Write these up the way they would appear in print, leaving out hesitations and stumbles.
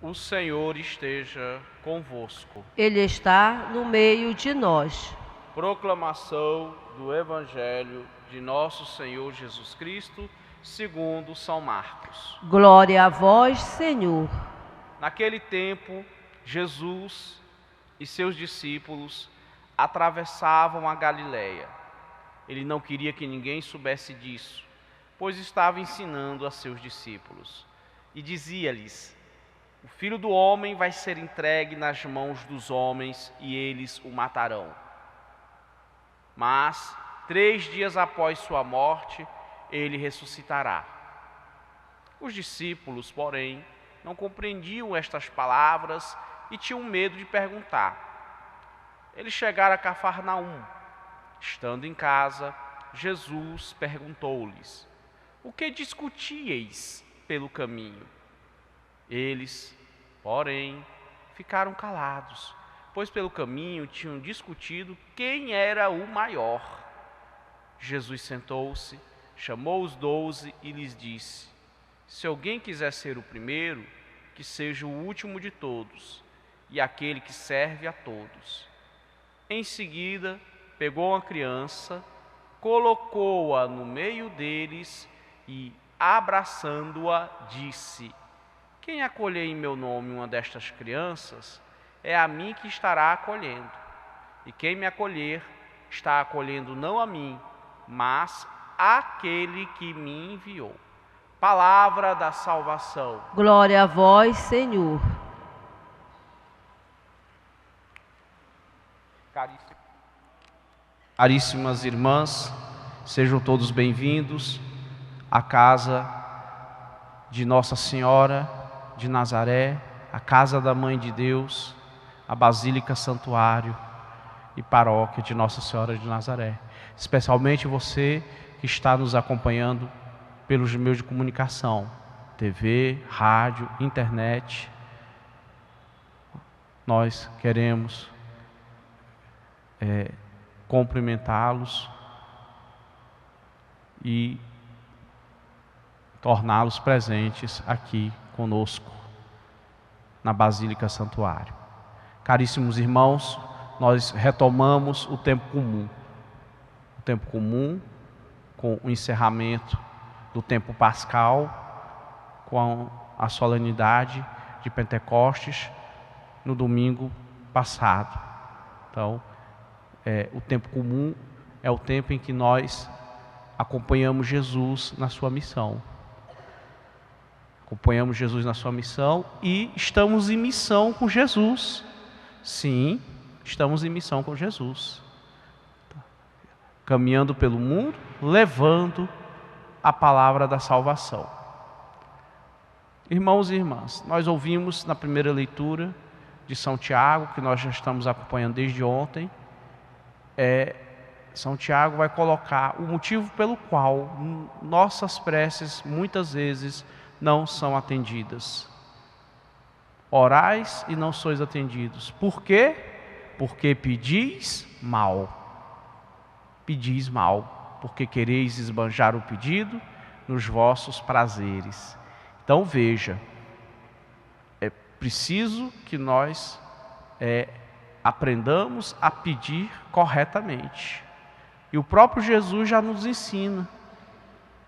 O Senhor esteja convosco. Ele está no meio de nós. Proclamação do Evangelho de nosso Senhor Jesus Cristo, segundo São Marcos. Glória a vós, Senhor. Naquele tempo, Jesus e seus discípulos atravessavam a Galiléia. Ele não queria que ninguém soubesse disso, pois estava ensinando a seus discípulos. E dizia-lhes: o Filho do Homem vai ser entregue nas mãos dos homens e eles o matarão. Mas 3 dias após sua morte, ele ressuscitará. Os discípulos, porém, não compreendiam estas palavras e tinham medo de perguntar. Eles chegaram a Cafarnaum. Estando em casa, Jesus perguntou-lhes: o que discutíeis pelo caminho? Eles, porém, ficaram calados, pois pelo caminho tinham discutido quem era o maior. Jesus sentou-se, chamou os 12 e lhes disse: se alguém quiser ser o primeiro, que seja o último de todos e aquele que serve a todos. Em seguida, pegou uma criança, colocou-a no meio deles e, abraçando-a, disse: quem acolher em meu nome uma destas crianças, é a mim que estará acolhendo. E quem me acolher, está acolhendo não a mim, mas àquele que me enviou. Palavra da salvação. Glória a vós, Senhor. Caríssimas irmãs, sejam todos bem-vindos à casa de Nossa Senhora de Nazaré, a casa da Mãe de Deus, a Basílica Santuário e Paróquia de Nossa Senhora de Nazaré. Especialmente você que está nos acompanhando pelos meios de comunicação, TV, rádio, internet. Nós queremos cumprimentá-los e torná-los presentes aqui conosco na Basílica Santuário. Caríssimos irmãos, nós retomamos o tempo comum. O tempo comum com o encerramento do tempo pascal, com a solenidade de Pentecostes no domingo passado. Então, o tempo comum é o tempo em que nós acompanhamos Jesus na sua missão. Acompanhamos Jesus na sua missão e estamos em missão com Jesus. Sim, estamos em missão com Jesus. Caminhando pelo mundo, levando a palavra da salvação. Irmãos e irmãs, nós ouvimos na primeira leitura de São Tiago, que nós já estamos acompanhando desde ontem. São Tiago vai colocar o motivo pelo qual nossas preces muitas vezes não são atendidas. Orais e não sois atendidos. Por quê? Porque pedis mal. Pedis mal, porque quereis esbanjar o pedido nos vossos prazeres. Então veja, é preciso que nós aprendamos a pedir corretamente. E o próprio Jesus já nos ensina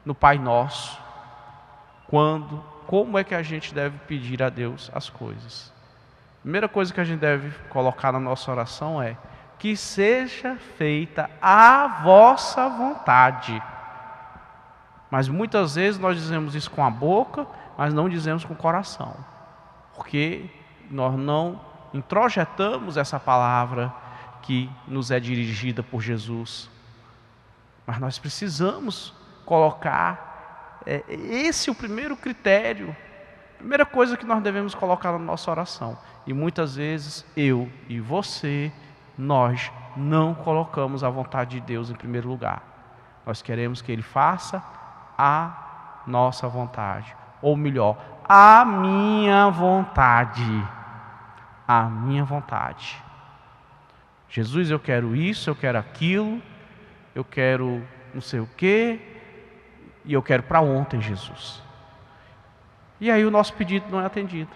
no Pai Nosso, como é que a gente deve pedir a Deus as coisas. A primeira coisa que a gente deve colocar na nossa oração é: que seja feita a vossa vontade. Mas muitas vezes nós dizemos isso com a boca, mas não dizemos com o coração, porque nós não introjetamos essa palavra que nos é dirigida por Jesus. Mas nós precisamos colocar esse é o primeiro critério, a primeira coisa que nós devemos colocar na nossa oração. E muitas vezes eu e você, nós não colocamos a vontade de Deus em primeiro lugar. Nós queremos que Ele faça a nossa vontade, ou melhor, a minha vontade. A minha vontade. Jesus, eu quero isso, eu quero aquilo, eu quero não sei o quê, e eu quero para ontem, Jesus. E aí o nosso pedido não é atendido.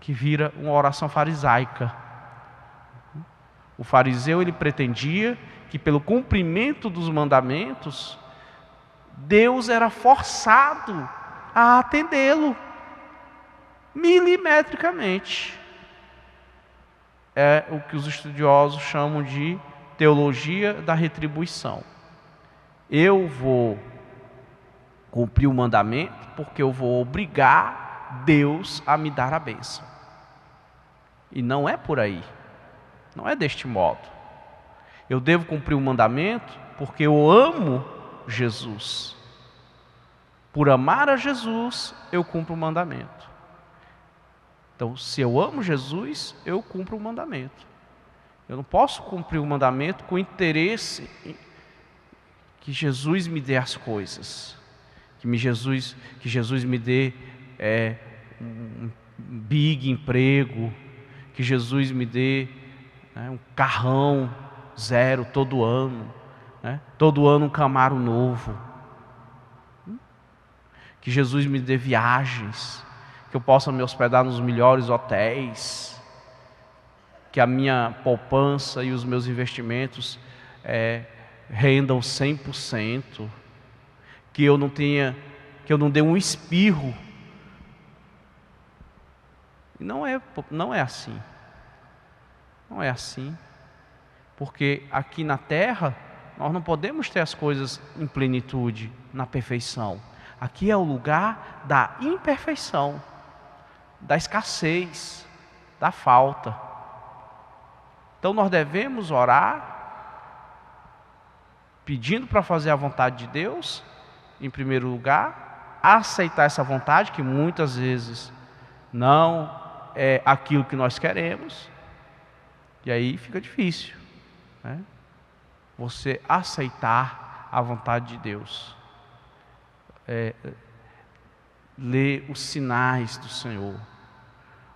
que vira uma oração farisaica. O fariseu, ele pretendia que pelo cumprimento dos mandamentos, Deus era forçado a atendê-lo milimetricamente. É o que os estudiosos chamam de teologia da retribuição. Eu vou cumprir o mandamento porque eu vou obrigar Deus a me dar a bênção. E não é por aí. Não é deste modo. Eu devo cumprir o mandamento porque eu amo Jesus. Por amar a Jesus, eu cumpro o mandamento. Então, se eu amo Jesus, eu cumpro o mandamento. Eu não posso cumprir o mandamento com interesse em que Jesus me dê as coisas. Que Jesus me dê um big emprego. Que Jesus me dê um carrão zero todo ano. Todo ano um Camaro novo. Que Jesus me dê viagens. Que eu possa me hospedar nos melhores hotéis. Que a minha poupança e os meus investimentos rendam 100%. Que eu não dê um espirro. Não é assim. Não é assim. Porque aqui na terra, nós não podemos ter as coisas em plenitude, na perfeição. Aqui é o lugar da imperfeição, da escassez, da falta. Então nós devemos orar, pedindo para fazer a vontade de Deus, em primeiro lugar, aceitar essa vontade, que muitas vezes não é aquilo que nós queremos, e aí fica difícil, você aceitar a vontade de Deus. Ler os sinais do Senhor.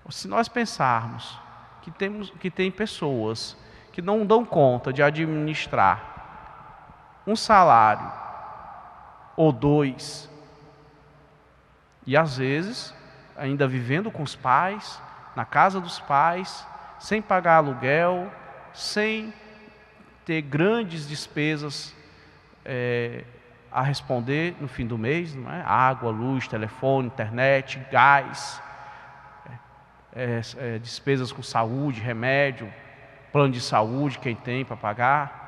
Se nós pensarmos que tem pessoas que não dão conta de administrar um salário ou 2, e às vezes ainda vivendo com os pais, na casa dos pais, sem pagar aluguel, sem ter grandes despesas a responder no fim do mês, não é? Água, luz, telefone, internet, gás, despesas com saúde, remédio, plano de saúde, quem tem para pagar,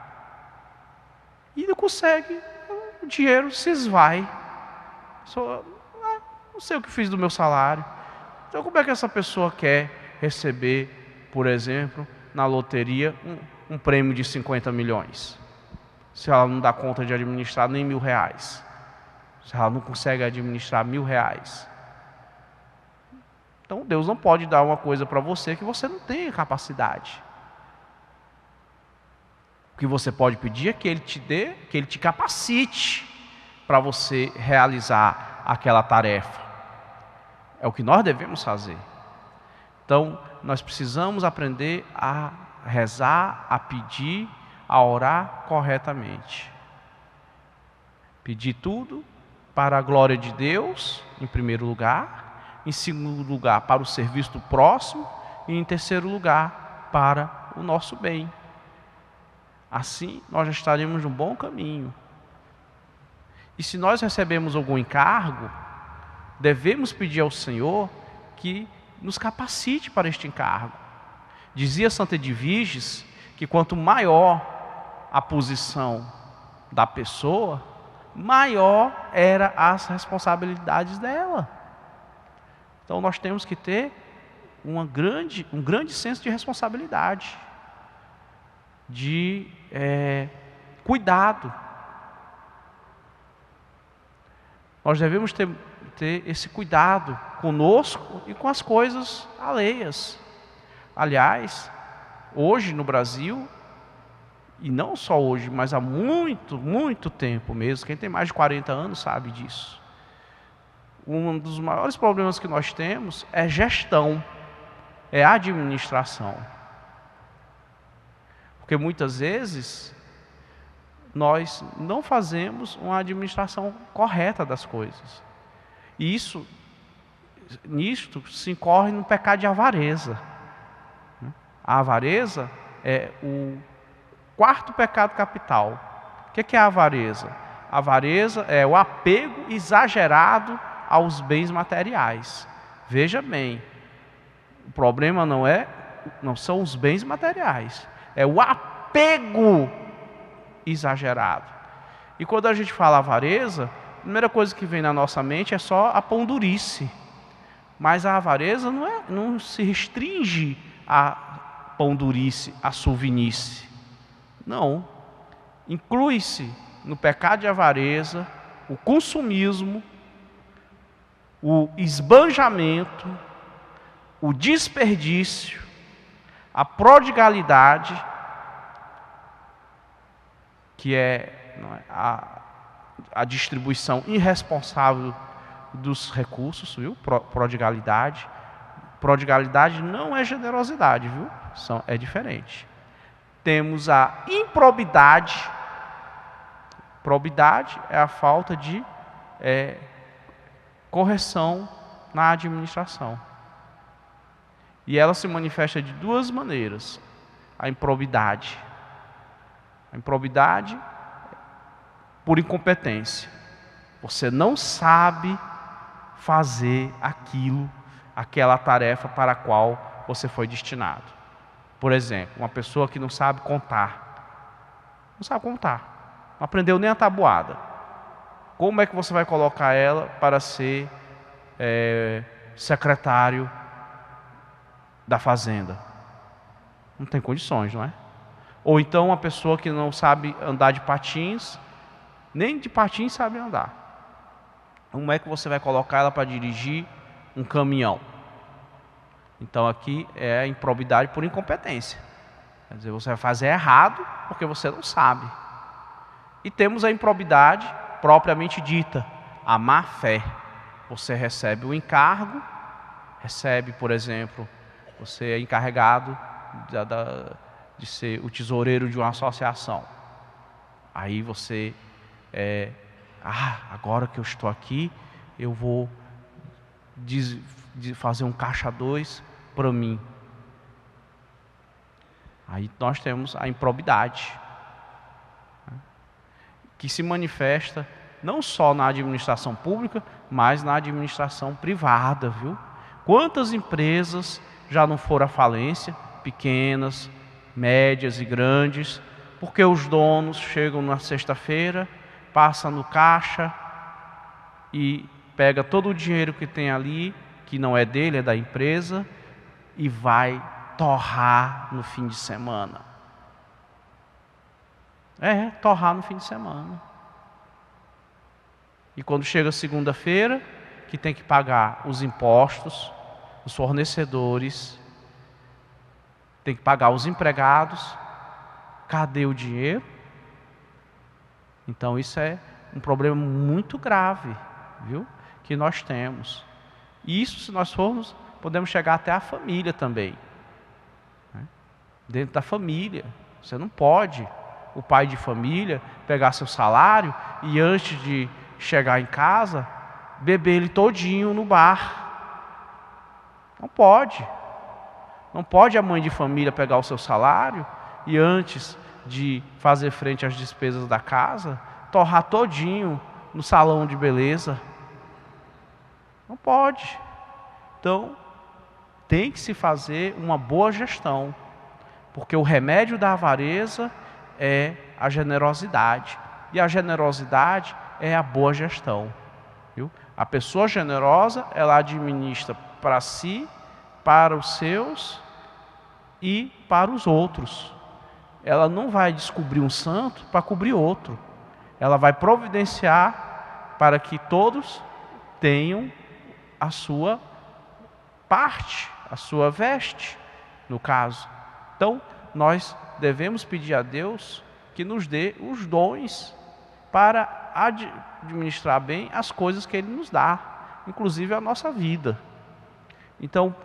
e não consegue, o dinheiro se esvai. Não sei o que fiz do meu salário. Então como é que essa pessoa quer receber, por exemplo, na loteria, um prêmio de 50 milhões? Se ela não dá conta de administrar nem R$1.000. Se ela não consegue administrar R$1.000. Então Deus não pode dar uma coisa para você que você não tem capacidade. O que você pode pedir é que Ele te dê, que Ele te capacite para você realizar aquela tarefa. É o que nós devemos fazer. Então, nós precisamos aprender a rezar, a pedir, a orar corretamente. Pedir tudo para a glória de Deus, em primeiro lugar. Em segundo lugar, para o serviço do próximo. E em terceiro lugar, para o nosso bem. Assim, nós já estaremos num bom caminho. E se nós recebemos algum encargo, devemos pedir ao Senhor que nos capacite para este encargo. Dizia Santa Edviges que quanto maior a posição da pessoa, maior era as responsabilidades dela. Então nós temos que ter um grande senso de responsabilidade, de cuidado. Nós devemos ter esse cuidado conosco e com as coisas alheias. Aliás, hoje no Brasil, e não só hoje, mas há muito tempo mesmo, quem tem mais de 40 anos sabe disso. Um dos maiores problemas que nós temos é gestão, é administração. Porque muitas vezes nós não fazemos uma administração correta das coisas. E isso nisto se incorre no pecado de avareza. A avareza é o quarto pecado capital. O que é a avareza? A avareza é o apego exagerado aos bens materiais. Veja bem, o problema não são os bens materiais, é o apego exagerado. E quando a gente fala avareza, a primeira coisa que vem na nossa mente é só a pão-durice. Mas a avareza não se restringe a pão-durice, a suvinice. Não. Inclui-se no pecado de avareza o consumismo, o esbanjamento, o desperdício, a prodigalidade, que é a distribuição irresponsável dos recursos, viu? Prodigalidade. Prodigalidade não é generosidade, viu? É diferente. Temos a improbidade. Probidade é a falta de correção na administração. E ela se manifesta de duas maneiras. A improbidade. A improbidade por incompetência. Você não sabe fazer aquela tarefa para a qual você foi destinado. Por exemplo, uma pessoa que não sabe contar. Não sabe contar. Não aprendeu nem a tabuada. Como é que você vai colocar ela para ser secretário da fazenda? Não tem condições, não é? Ou então uma pessoa que não sabe andar de patins, nem de patins sabe andar. Como é que você vai colocar ela para dirigir um caminhão? Então aqui é a improbidade por incompetência. Quer dizer, você vai fazer errado porque você não sabe. E temos a improbidade propriamente dita, a má fé. Você recebe o encargo, por exemplo, você é encarregado de ser o tesoureiro de uma associação. Aí você agora que eu estou aqui, eu vou fazer um caixa 2 para mim. Aí nós temos a improbidade, que se manifesta não só na administração pública, mas na administração privada, viu? Quantas empresas já não foram à falência, pequenas, médias e grandes, porque os donos chegam na sexta-feira, passam no caixa e pega todo o dinheiro que tem ali, que não é dele, é da empresa, e vai torrar no fim de semana. Torrar no fim de semana. E quando chega segunda-feira, que tem que pagar os impostos, os fornecedores, tem que pagar os empregados, cadê o dinheiro? Então isso é um problema muito grave, viu? Que nós temos. E isso, se nós formos, podemos chegar até a família também. Dentro da família, você não pode, o pai de família, pegar seu salário e antes de chegar em casa, beber ele todinho no bar. Não pode. Não pode a mãe de família pegar o seu salário e antes de fazer frente às despesas da casa, torrar todinho no salão de beleza. Não pode. Então, tem que se fazer uma boa gestão, porque o remédio da avareza é a generosidade, e a generosidade é a boa gestão, viu? A pessoa generosa, ela administra para si, para os seus e para os outros. Ela não vai descobrir um santo para cobrir outro. Ela vai providenciar para que todos tenham a sua parte, a sua veste, no caso. Então, nós devemos pedir a Deus que nos dê os dons para administrar bem as coisas que Ele nos dá, inclusive a nossa vida. Então,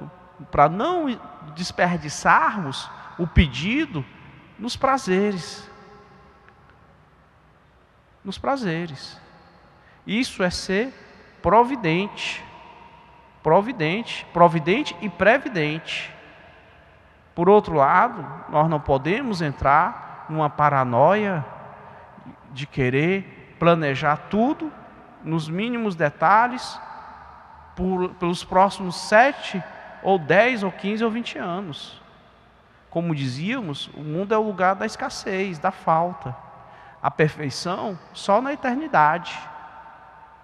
para não desperdiçarmos o pedido nos prazeres. Nos prazeres. Isso é ser providente. providente e previdente. Por outro lado, nós não podemos entrar numa paranoia de querer planejar tudo nos mínimos detalhes pelos próximos 7 ou 10 ou 15 ou 20 anos. Como dizíamos, o mundo é o lugar da escassez, da falta. A perfeição só na eternidade.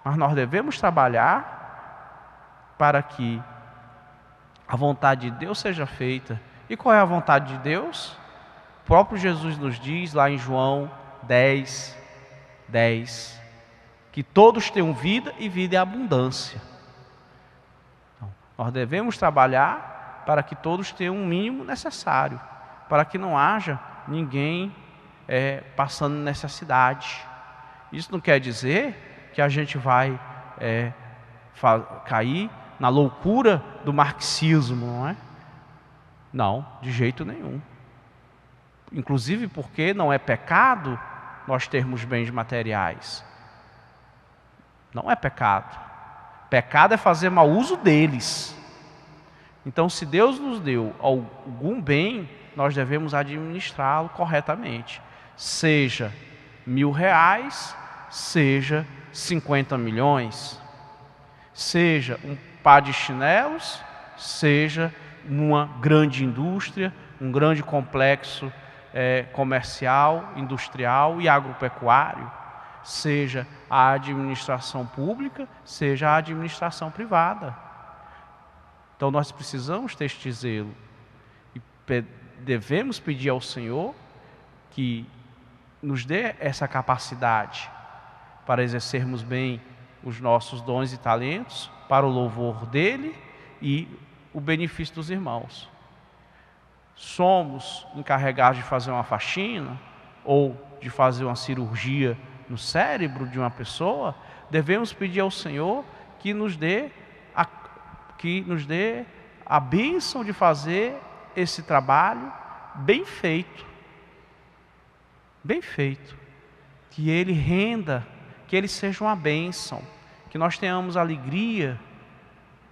Mas nós devemos trabalhar para que a vontade de Deus seja feita. E qual é a vontade de Deus? O próprio Jesus nos diz lá em João 10, que todos tenham vida e vida em abundância. Então, nós devemos trabalhar para que todos tenham o mínimo necessário, para que não haja ninguém passando necessidade. Isso não quer dizer que a gente vai cair na loucura do marxismo, não é? Não, de jeito nenhum. Inclusive porque não é pecado nós termos bens materiais. Não é pecado. Pecado é fazer mau uso deles. Então, se Deus nos deu algum bem, nós devemos administrá-lo corretamente. Seja R$1.000, seja 50 milhões, seja um par de chinelos, seja numa grande indústria, um grande complexo comercial, industrial e agropecuário, seja a administração pública, seja a administração privada. Então nós precisamos ter este zelo e devemos pedir ao Senhor que nos dê essa capacidade para exercermos bem os nossos dons e talentos para o louvor dele e o benefício dos irmãos. Somos encarregados de fazer uma faxina ou de fazer uma cirurgia no cérebro de uma pessoa, devemos pedir ao Senhor que nos dê a bênção de fazer esse trabalho bem feito. Bem feito. Que ele renda, que ele seja uma bênção, que nós tenhamos alegria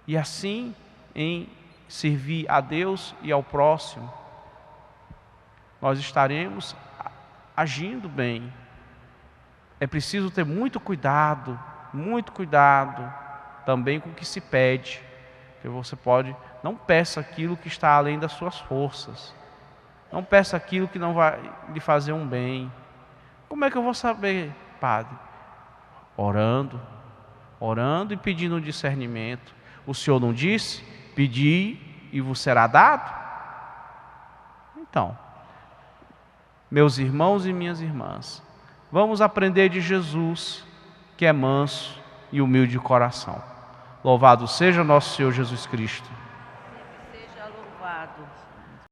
e assim em servir a Deus e ao próximo, nós estaremos agindo bem. É preciso ter muito cuidado também com o que se pede, porque você não peça aquilo que está além das suas forças, não peça aquilo que não vai lhe fazer um bem. Como é que eu vou saber, Padre? Orando e pedindo um discernimento. O Senhor não disse: pedi e vos será dado? Então, meus irmãos e minhas irmãs, vamos aprender de Jesus, que é manso e humilde de coração. Louvado seja nosso Senhor Jesus Cristo.